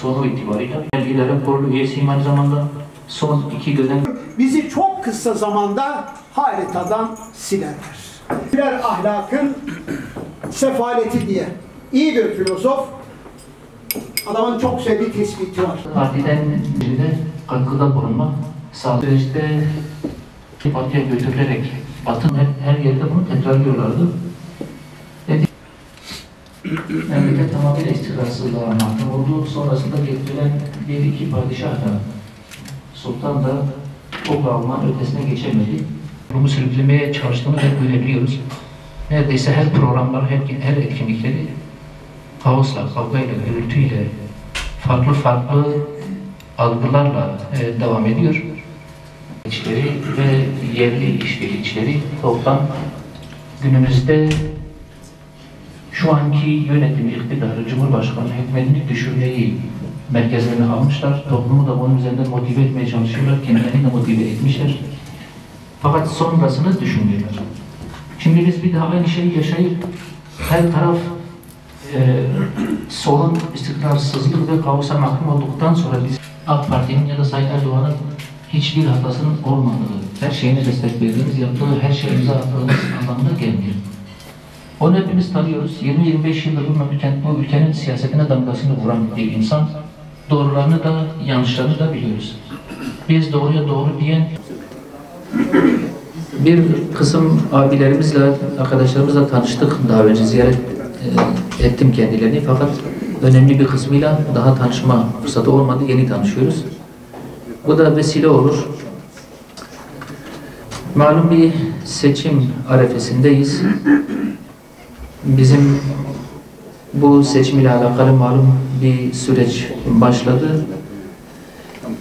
sonu itibariyle Bilgilerin Kurulu üyesiyim aynı zamanda. Son 2 dönem bizi çok kısa zamanda haritadan silerler. Siler ahlakın sefaleti diye. İyi bir filozof, adamın çok sevdiği tespiti var. Partiden de katkıda bulunmak, sağ süreçte partiye götürülerek Batın her yerde bunu tekrarlıyorlardı. Memleket tamamıyla istikrarsızlığa mahkum oldu. Sonrasında getirilen bir iki padişah da sultan da o kavramın ötesine geçemedi. Bunu sürüklemeye çalıştığını hep görebiliyoruz. Neredeyse her programlar, her etkinlikleri kaosla, kavgayla, gürültüyle, farklı algılarla devam ediyor. İşleri ve yerli işbirlikçileri toplam günümüzde şu anki yönetimi, iktidarı, Cumhurbaşkanı hükümetini düşürmeyi merkezlerine almışlar. Toplumu da bunun üzerinden motive etmeye çalışıyorlar. Kendilerini de motive etmişler. Fakat sonrasını düşünmüyorlar. Şimdi biz bir daha aynı şeyi yaşayıp her taraf sorun, istikrarsızlık ve kaosa mahkum olduktan sonra biz AK Parti'nin ya da Sayın Erdoğan'ın hiçbir hatasının olmadığı, her şeyine destek verdiğimiz, yaptığı her şeyi imza attığımız anlamına gelmiyor. Onu hepimiz tanıyoruz. 20-25 yıldır bu ülkenin siyasetine damgasını vuran bir insan. Doğrularını da, yanlışlarını da biliyoruz. Biz doğruya doğru diyen bir kısım abilerimizle, arkadaşlarımızla tanıştık. Daha önce ziyaret ettim kendilerini. Fakat önemli bir kısmıyla daha tanışma fırsatı olmadı. Yeni tanışıyoruz. Bu da vesile olur. Malum bir seçim arefesindeyiz. Bizim bu seçim ile alakalı malum bir süreç başladı.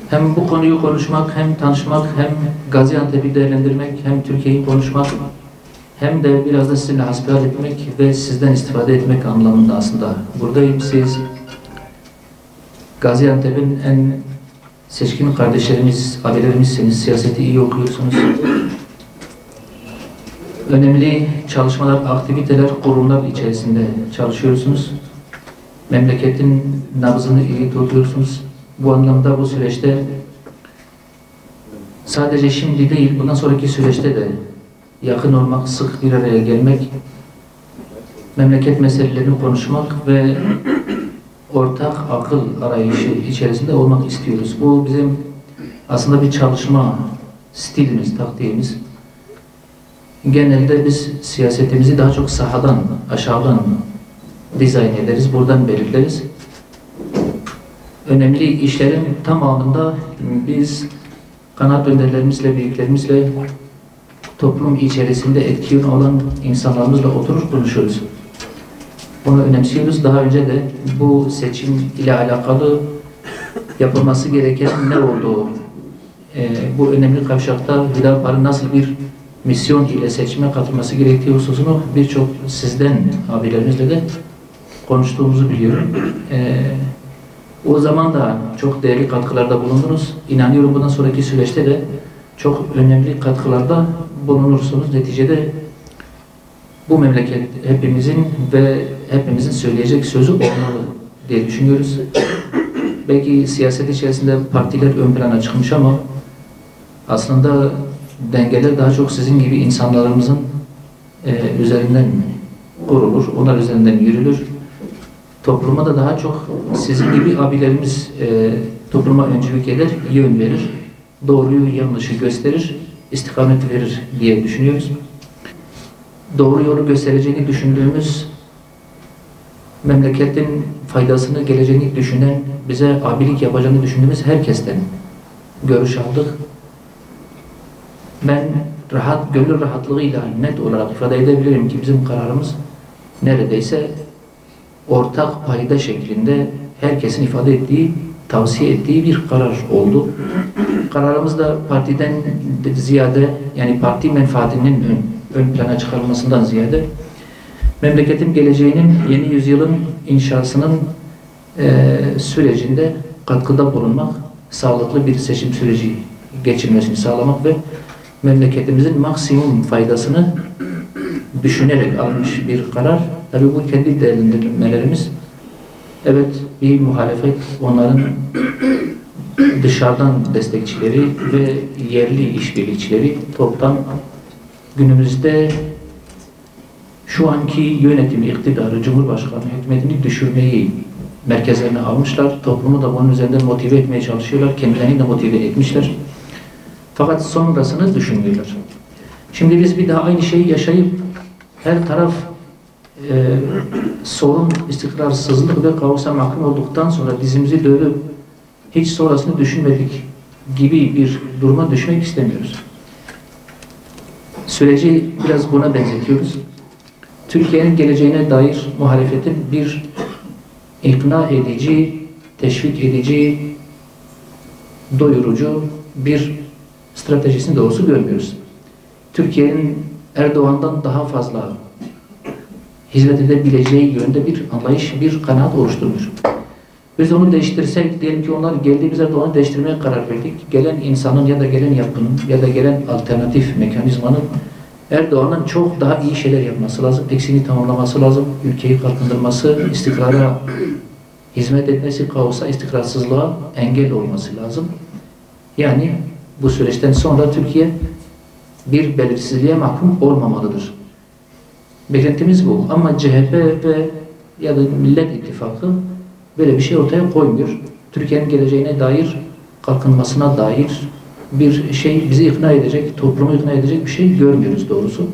Hem bu konuyu konuşmak, hem tanışmak, hem Gaziantep'i değerlendirmek, hem Türkiye'yi konuşmak, hem de biraz da sizinle hasbihal etmek ve sizden istifade etmek anlamında aslında buradayım. Siz Gaziantep'in en seçkin kardeşlerimiz, abilerimizsiniz, siyaseti iyi okuyorsunuz. Önemli çalışmalar, aktiviteler, kurumlar içerisinde çalışıyorsunuz. Memleketin nabzını iyi tutuyorsunuz. Bu anlamda bu süreçte sadece şimdi değil, bundan sonraki süreçte de yakın olmak, sık bir araya gelmek, memleket meselelerini konuşmak ve ortak akıl arayışı içerisinde olmak istiyoruz. Bu bizim aslında bir çalışma stilimiz, taktiğimiz. Genelde biz siyasetimizi daha çok sahadan, aşağıdan dizayn ederiz, buradan belirleriz. Önemli işlerin tamamında biz kanaat önderlerimizle, büyüklerimizle, toplum içerisinde etkin olan insanlarımızla oturur konuşuruz. Bunu önemsiyoruz. Daha önce de bu seçim ile alakalı yapılması gereken ne olduğu, bu önemli kavşakta Hüdapar'ın nasıl bir misyon ile seçime katılması gerektiği hususunu birçok sizden, abilerimizle de konuştuğumuzu biliyorum. O zaman da çok değerli katkılarda bulundunuz. İnanıyorum bundan sonraki süreçte de çok önemli katkılarda bulunursunuz. Neticede bu memleket hepimizin ve hepimizin söyleyecek sözü olmalı diye düşünüyoruz. Belki siyaset içerisinde partiler ön plana çıkmış ama aslında dengeler daha çok sizin gibi insanlarımızın üzerinden kurulur, onlar üzerinden yürülür. Topluma da daha çok sizin gibi abilerimiz topluma öncülük eder, yön verir, doğruyu yanlışı gösterir, istikamet verir diye düşünüyoruz. Doğru yolu göstereceğini düşündüğümüz, memleketin faydasını, geleceğini düşünen, bize abilik yapacağını düşündüğümüz herkesten görüş aldık. Ben gönül rahatlığıyla net olarak ifade edebilirim ki bizim kararımız neredeyse ortak payda şeklinde herkesin ifade ettiği tavsiye ettiği bir karar oldu. Kararımız da partiden ziyade, yani parti menfaatinin ön plana çıkarılmasından ziyade memleketin geleceğinin, yeni yüzyılın inşasının sürecinde katkıda bulunmak, sağlıklı bir seçim süreci geçirmesini sağlamak ve memleketimizin maksimum faydasını düşünerek almış bir karar. Tabii bu kendi değerlendirmelerimiz. Evet, bir muhalefet, onların dışarıdan destekçileri ve yerli işbirlikçileri toptan günümüzde şu anki yönetimi, iktidarı, Cumhurbaşkanı hükümetini düşürmeyi merkezlerine almışlar. Toplumu da bunun üzerinden motive etmeye çalışıyorlar. Kendilerini de motive etmişler. Fakat sonrasını düşünmüyorlar. Şimdi biz bir daha aynı şeyi yaşayıp her taraf sorun, istikrarsızlık ve kaosa mahkum olduktan sonra dizimizi dövüp hiç sonrasını düşünmedik gibi bir duruma düşmek istemiyoruz. Süreci biraz buna benzetiyoruz. Türkiye'nin geleceğine dair muhalefetin bir ikna edici, teşvik edici, doyurucu bir stratejisini doğrusu görmüyoruz. Türkiye'nin Erdoğan'dan daha fazla hizmet edebileceği yönde bir anlayış, bir kanaat oluşturmuş. Biz onu değiştirsek, diyelim ki onlar geldi, biz Erdoğan'ı değiştirmeye karar verdik. Gelen insanın ya da gelen yapının ya da gelen alternatif mekanizmanın Erdoğan'ın çok daha iyi şeyler yapması lazım, eksiğini tamamlaması lazım, ülkeyi kalkındırması, istikrara hizmet etmesi, kaosa, istikrarsızlığa engel olması lazım. Yani bu süreçten sonra Türkiye bir belirsizliğe mahkum olmamalıdır. Beklentimiz bu. Ama CHP ve ya da Millet İttifakı böyle bir şey ortaya koymuyor. Türkiye'nin geleceğine dair, kalkınmasına dair bir şey bizi ikna edecek, toplumu ikna edecek bir şey görmüyoruz doğrusu.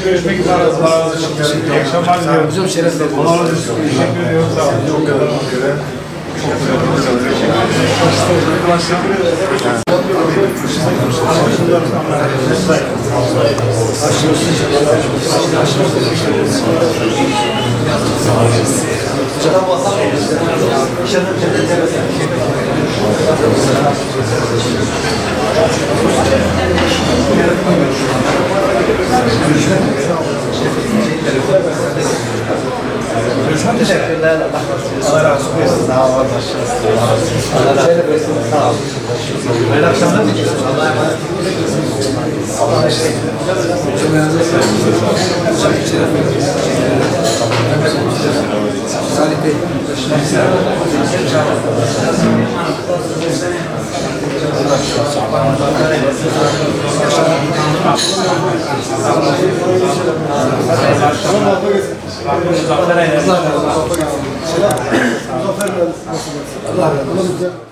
Görüşmek üzere. İyi akşamlar diliyorum. Hocam şerefler. Teşekkür ediyorum. Sağ olun. Çok kadar göre. Teşekkürler. Allah razı olsun. Sağ olun. Allah razı olsun. Sağ olun. Hayırlı akşamlar diliyorum. Allah'a emanet olun. Allah'a Salih Bey. Allah razı olsun.